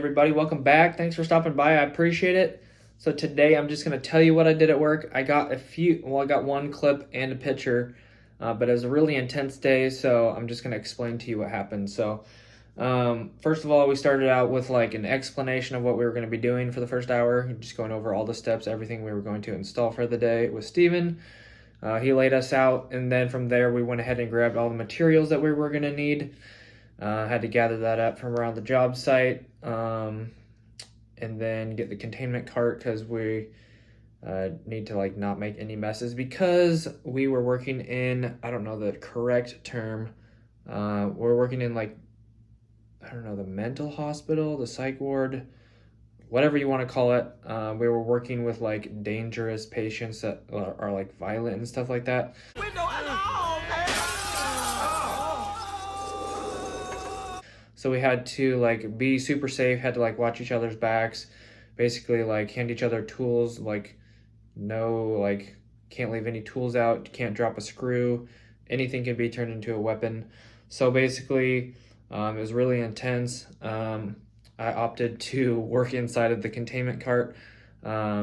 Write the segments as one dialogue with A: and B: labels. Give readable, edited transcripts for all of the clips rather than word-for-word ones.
A: everybody? Welcome back. Thanks for stopping by. I appreciate it. So today I'm just going to tell you what I did at work. I got one clip and a picture, but it was a really intense day, so I'm just going to explain to you what happened. So first of all, we started out with like an explanation of what we were going to be doing for the first hour, just going over all the steps, everything we were going to install for the day with Steven. He laid us out, and then from there we went ahead and grabbed all the materials that we were going to need. Had to gather that up from around the job site, and then get the containment cart because we need to like not make any messes, because we were working in, I don't know the correct term, we're working in like, I don't know, the mental hospital, the psych ward, whatever you want to call it. We were working with like dangerous patients that are like violent and stuff like that. So we had to like be super safe, had to like watch each other's backs, basically like hand each other tools, like can't leave any tools out, can't drop a screw, anything can be turned into a weapon. So basically it was really intense. I opted to work inside of the containment cart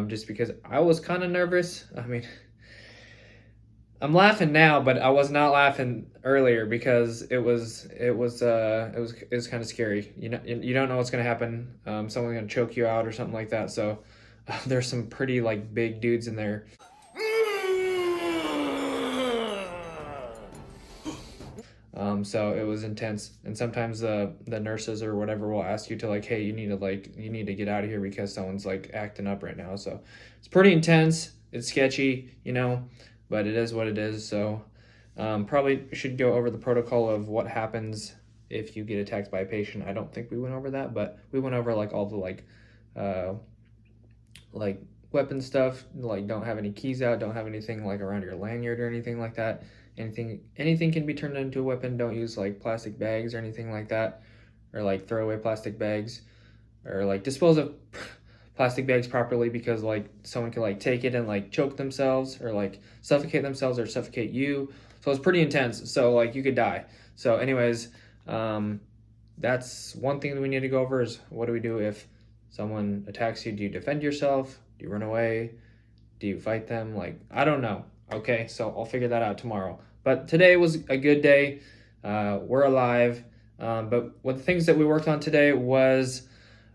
A: just because I was kind of nervous. I mean, I'm laughing now, but I was not laughing earlier because it was kind of scary. You don't know what's gonna happen. Someone's gonna choke you out or something like that. So there's some pretty like big dudes in there. So it was intense, and sometimes the nurses or whatever will ask you to like, hey, you need to get out of here because someone's like acting up right now. So it's pretty intense. It's sketchy, but it is what it is. So probably should go over the protocol of what happens if you get attacked by a patient. I don't think we went over that, but we went over like all the like weapon stuff, like don't have any keys out, don't have anything like around your lanyard or anything like that. Anything can be turned into a weapon. Don't use like plastic bags or anything like that, or like throwaway plastic bags, or like dispose of plastic bags properly, because like someone can like take it and like choke themselves or like suffocate themselves or suffocate you. So it's pretty intense. So like you could die. So anyways, that's one thing that we need to go over is what do we do if someone attacks you? Do you defend yourself? Do you run away? Do you fight them? Like, I don't know. Okay, so I'll figure that out tomorrow. But today was a good day. We're alive. But one of the things that we worked on today was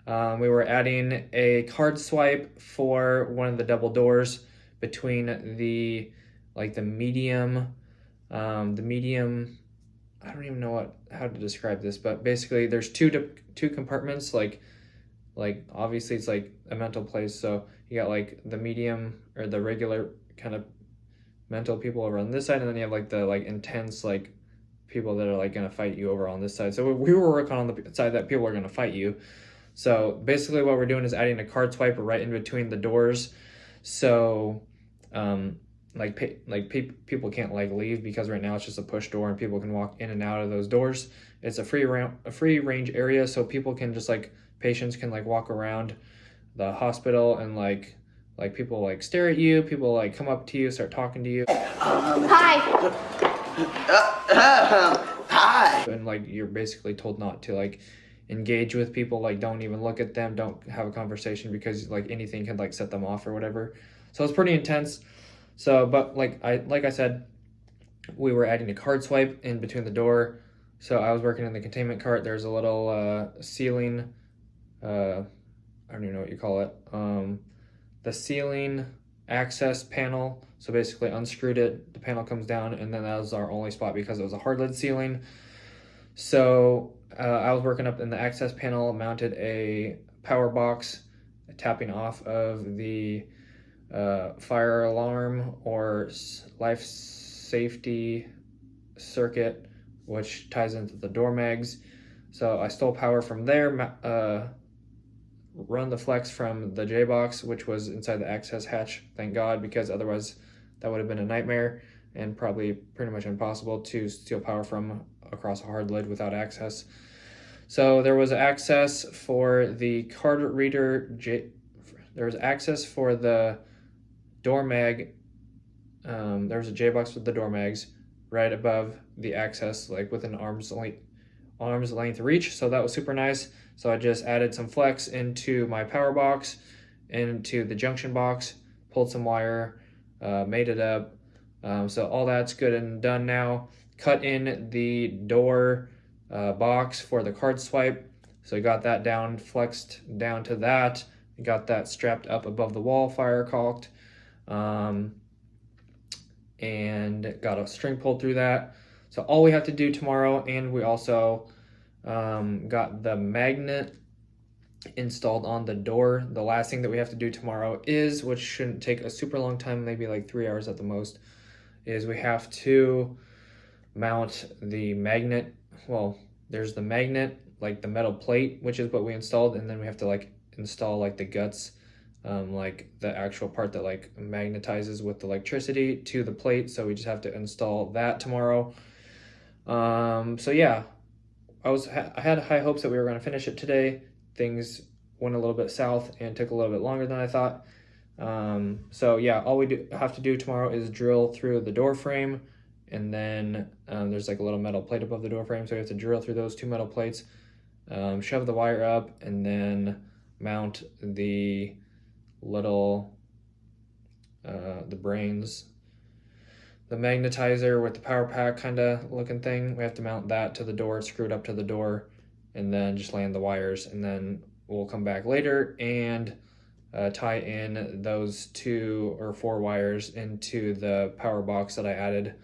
A: we were adding a card swipe for one of the double doors between the medium, I don't even know how to describe this, but basically there's two compartments, like obviously it's like a mental place. So you got like the medium or the regular kind of mental people over on this side, and then you have like the intense like people that are like gonna fight you over on this side. So we were working on the side that people are gonna fight you. So basically what we're doing is adding a card swiper right in between the doors. So people can't like leave, because right now it's just a push door and people can walk in and out of those doors. It's a free range area, so people can just patients can walk around the hospital, and like people stare at you, people come up to you, start talking to you.
B: Hi.
A: Hi. And you're basically told not to engage with people, don't even look at them, don't have a conversation, because anything can set them off or whatever. So it's pretty intense. So but like I said, we were adding a card swipe in between the door. So I was working in the containment cart. There's a little ceiling, I don't even know what you call it, the ceiling access panel. So basically unscrewed it, the panel comes down, and then that was our only spot because it was a hard lid ceiling. So I was working up in the access panel, mounted a power box, tapping off of the fire alarm or life safety circuit, which ties into the door mags. So I stole power from there, run the flex from the J-box, which was inside the access hatch, thank God, because otherwise that would have been a nightmare and probably pretty much impossible to steal power from across a hard lid without access. So there was access for the card reader, there was access for the door mag. There was a J-box with the door mags right above the access, within arm's length reach. So that was super nice. So I just added some flex into my power box, into the junction box, pulled some wire, made it up. So all that's good and done now. Cut in the door box for the card swipe. So I got that down, flexed down to that. Got that strapped up above the wall, fire caulked, and got a string pulled through that. So all we have to do tomorrow, and we also got the magnet installed on the door. The last thing that we have to do tomorrow is, which shouldn't take a super long time, maybe like 3 hours at the most, is we have to mount the magnet. Well, there's the magnet, like the metal plate, which is what we installed, and then we have to like install like the guts, like the actual part that like magnetizes with electricity to the plate. So we just have to install that tomorrow. So yeah, I had high hopes that we were going to finish it today. Things went a little bit south and took a little bit longer than I thought. So yeah, all we have to do tomorrow is drill through the door frame, and then there's like a little metal plate above the door frame, so we have to drill through those 2 metal plates, shove the wire up, and then mount the little the brains, the magnetizer with the power pack kind of looking thing. We have to mount that to the door, screw it up to the door, and then just land the wires, and then we'll come back later and tie in those 2 or 4 wires into the power box that I added.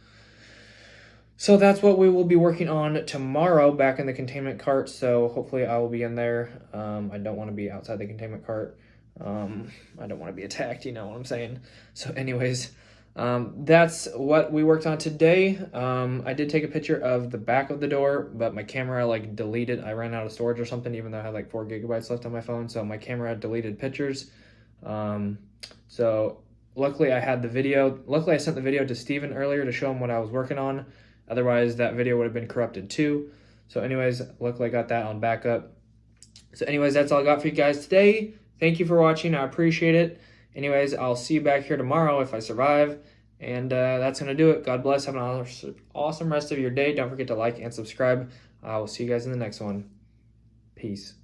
A: So that's what we will be working on tomorrow back in the containment cart. So hopefully I will be in there. I don't want to be outside the containment cart. I don't want to be attacked, you know what I'm saying? So anyways, that's what we worked on today. I did take a picture of the back of the door, but my camera like deleted. I ran out of storage or something, even though I had like 4 gigabytes left on my phone. So my camera had deleted pictures. So luckily I had the video. Luckily I sent the video to Steven earlier to show him what I was working on. Otherwise that video would have been corrupted too. So anyways, luckily I got that on backup. So anyways, that's all I got for you guys today. Thank you for watching. I appreciate it. Anyways, I'll see you back here tomorrow if I survive. And that's going to do it. God bless. Have an awesome rest of your day. Don't forget to like and subscribe. I will see you guys in the next one. Peace.